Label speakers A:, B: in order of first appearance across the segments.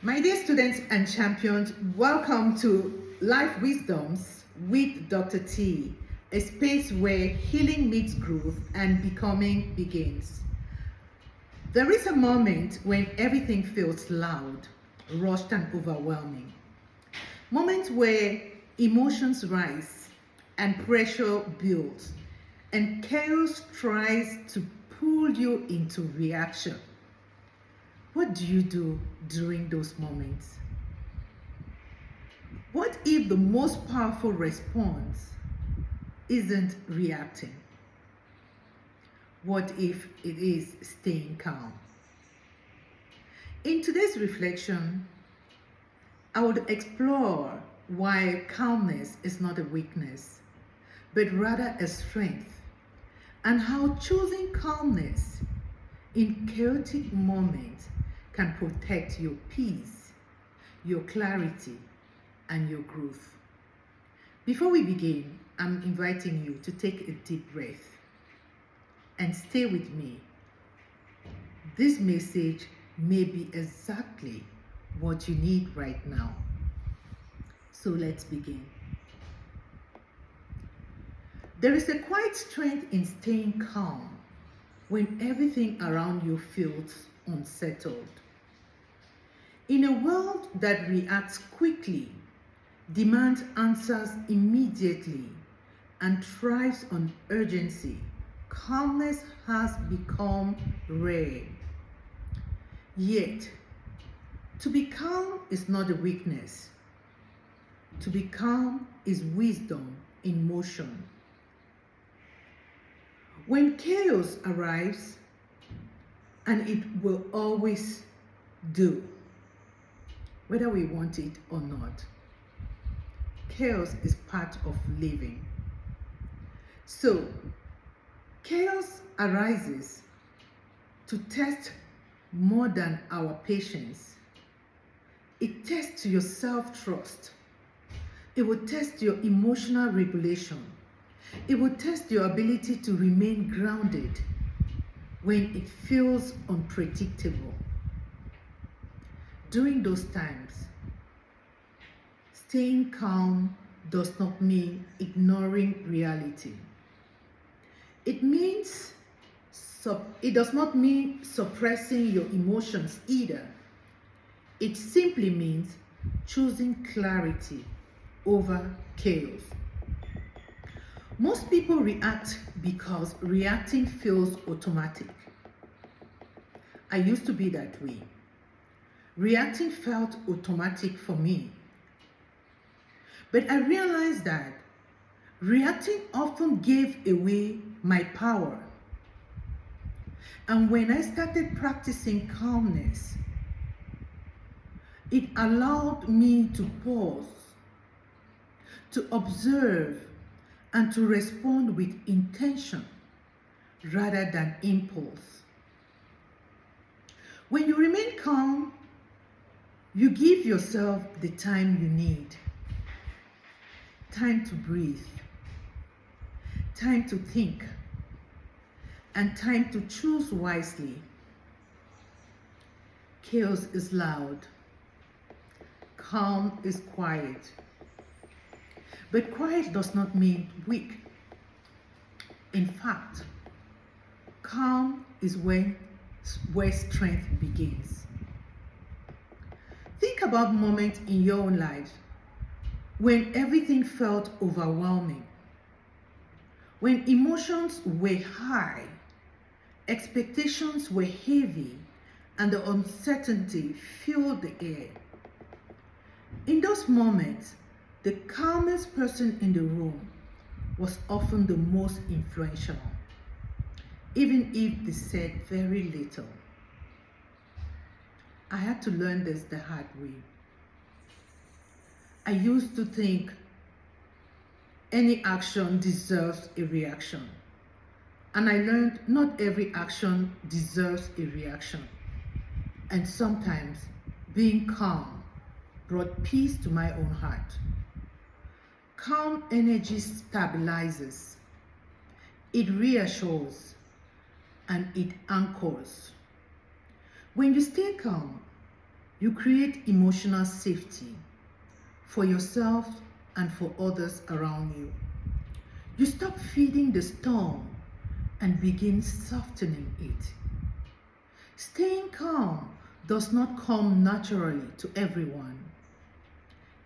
A: My dear students and champions, welcome to Life Wisdoms with Dr. T, a space where healing meets growth and becoming begins. There is a moment when everything feels loud, rushed, and overwhelming. Moments where emotions rise and pressure builds, and chaos tries to pull you into reaction. What do you do during those moments? What if the most powerful response isn't reacting? What if it is staying calm? In today's reflection, I would explore why calmness is not a weakness, but rather a strength, and how choosing calmness in chaotic moments can protect your peace, your clarity, and your growth. Before we begin, I'm inviting you to take a deep breath and stay with me. This message may be exactly what you need right now. So let's begin. There is a quiet strength in staying calm when everything around you feels unsettled. In a world that reacts quickly, demands answers immediately, and thrives on urgency, calmness has become rare. Yet, to be calm is not a weakness. To be calm is wisdom in motion. When chaos arrives, and it will always do, whether we want it or not, chaos is part of living. So, chaos arises to test more than our patience. It tests your self-trust. It will test your emotional regulation. It will test your ability to remain grounded when it feels unpredictable. During those times, staying calm does not mean ignoring reality. It does not mean suppressing your emotions either. It simply means choosing clarity over chaos. Most people react because reacting feels automatic. I used to be that way. Reacting felt automatic for me. But I realized that reacting often gave away my power. And when I started practicing calmness, it allowed me to pause, to observe, and to respond with intention rather than impulse. When you remain calm, you give yourself the time you need. Time to breathe, time to think, and time to choose wisely. Chaos is loud. Calm is quiet. But quiet does not mean weak. In fact, calm is where strength begins. Think about moments in your own life when everything felt overwhelming, when emotions were high, expectations were heavy, and the uncertainty filled the air. In those moments, the calmest person in the room was often the most influential, even if they said very little. I had to learn this the hard way. I used to think any action deserves a reaction. And I learned not every action deserves a reaction. And sometimes being calm brought peace to my own heart. Calm energy stabilizes, it reassures, and it anchors. When you stay calm, You create emotional safety for yourself and for others around you. You stop feeding the storm and begin softening it. Staying calm does not come naturally to everyone.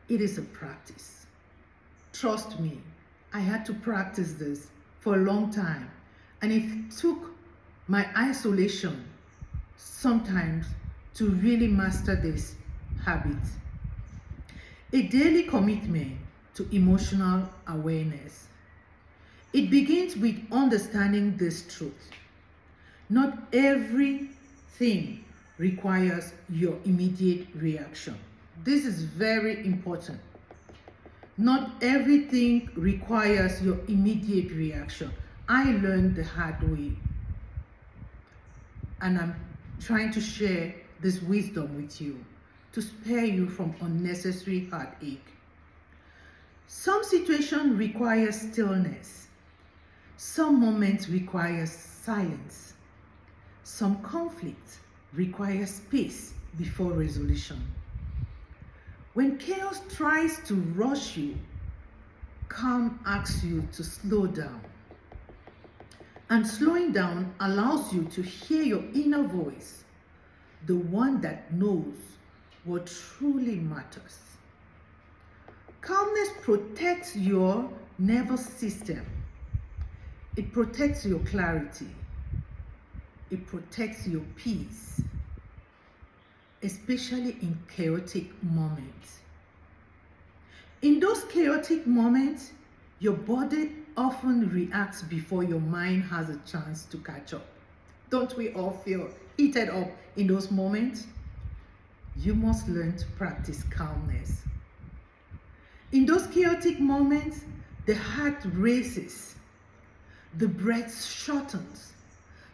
A: It is a practice. Trust me, I had to practice this for a long time, and it took my isolation sometimes to really master this habit. A daily commitment to emotional awareness. It begins with understanding this truth. Not everything requires your immediate reaction. This is very important. Not everything requires your immediate reaction. I learned the hard way, and I'm trying to share this wisdom with you to spare you from unnecessary heartache. Some situations require stillness. Some moments require silence. Some conflict requires space before resolution. When chaos tries to rush you, calm asks you to slow down. And slowing down allows you to hear your inner voice, the one that knows what truly matters. Calmness protects your nervous system. It protects your clarity. It protects your peace, especially in chaotic moments. In those chaotic moments, your body often reacts before your mind has a chance to catch up. Don't we all feel heated up in those moments? You must learn to practice calmness. In those chaotic moments, the heart races, the breath shortens,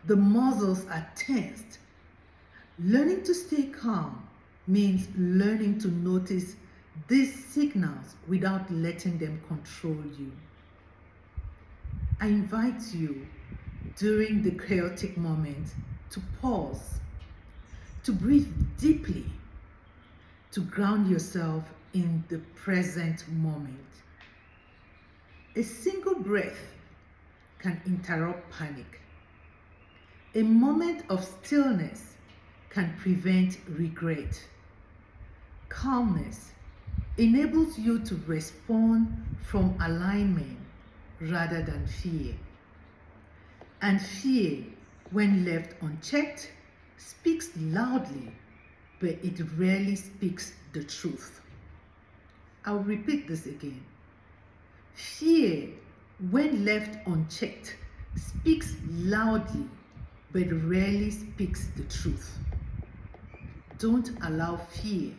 A: the muscles are tensed. Learning to stay calm means learning to notice these signals without letting them control you. I invite you during the chaotic moment to pause, to breathe deeply, to ground yourself in the present moment. A single breath can interrupt panic. A moment of stillness can prevent regret. Calmness enables you to respond from alignment rather than fear. And fear, when left unchecked, speaks loudly, but it rarely speaks the truth. I'll repeat this again. Fear, when left unchecked, speaks loudly, but rarely speaks the truth. Don't allow fear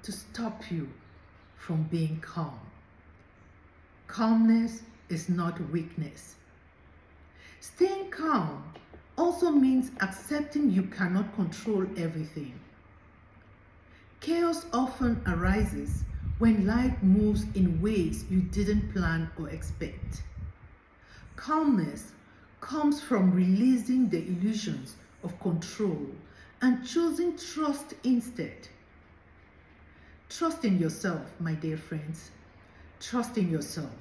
A: to stop you from being calm. Calmness is not weakness. Staying calm also means accepting you cannot control everything. Chaos often arises when life moves in ways you didn't plan or expect. Calmness comes from releasing the illusions of control and choosing trust instead. Trust in yourself, my dear friends. Trust in yourself.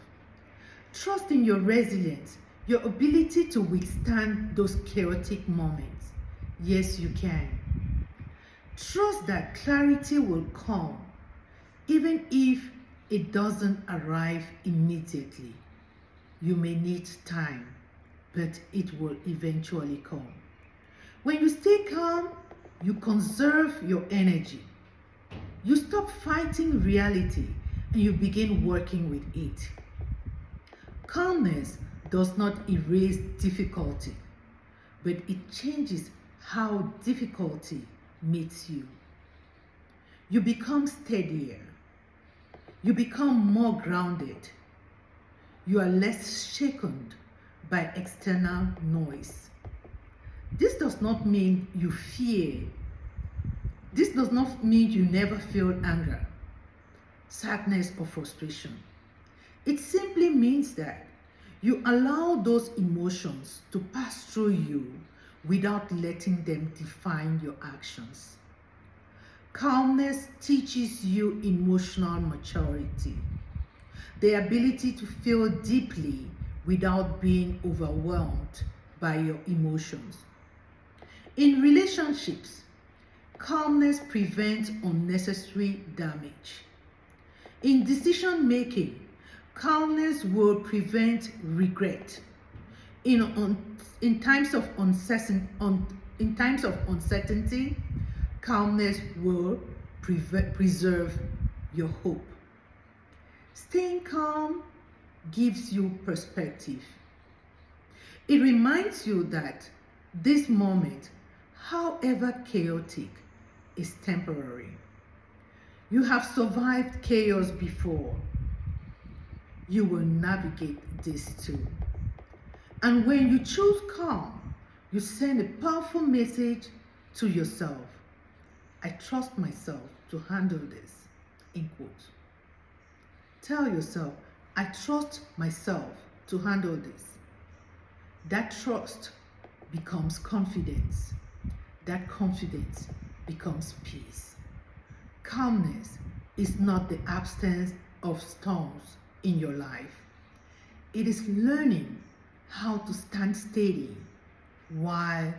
A: Trust in your resilience, your ability to withstand those chaotic moments. Yes, you can. Trust that clarity will come, even if it doesn't arrive immediately. You may need time, but it will eventually come. When you stay calm, you conserve your energy. You stop fighting reality and you begin working with it. Calmness does not erase difficulty, but it changes how difficulty meets you. You become steadier. You become more grounded. You are less shaken by external noise. This does not mean you fear. This does not mean you never feel anger, sadness, or frustration. It simply means that you allow those emotions to pass through you without letting them define your actions. Calmness teaches you emotional maturity, the ability to feel deeply without being overwhelmed by your emotions. In relationships, calmness prevents unnecessary damage. In decision making, calmness will prevent regret. In times of uncertainty, calmness will preserve your hope. Staying calm gives you perspective. It reminds you that this moment, however chaotic, is temporary. You have survived chaos before. You will navigate this too. And when you choose calm, you send a powerful message to yourself. I trust myself to handle this. In quote. Tell yourself, I trust myself to handle this. That trust becomes confidence. That confidence becomes peace. Calmness is not the absence of storms in your life. It is learning how to stand steady while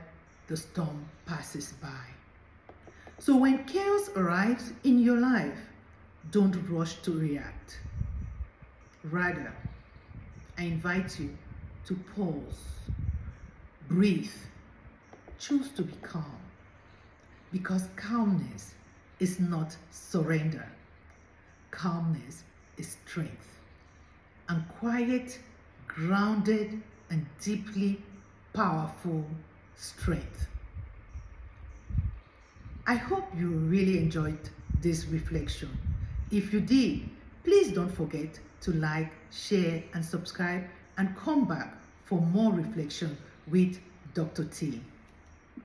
A: the storm passes by. So when chaos arrives in your life, don't rush to react. Rather, I invite you to pause, breathe, choose to be calm, because calmness is not surrender. Calmness is strength, and quiet, grounded, and deeply powerful strength. I hope you really enjoyed this reflection. If you did, please don't forget to like, share, and subscribe, and come back for more reflection with Dr. T.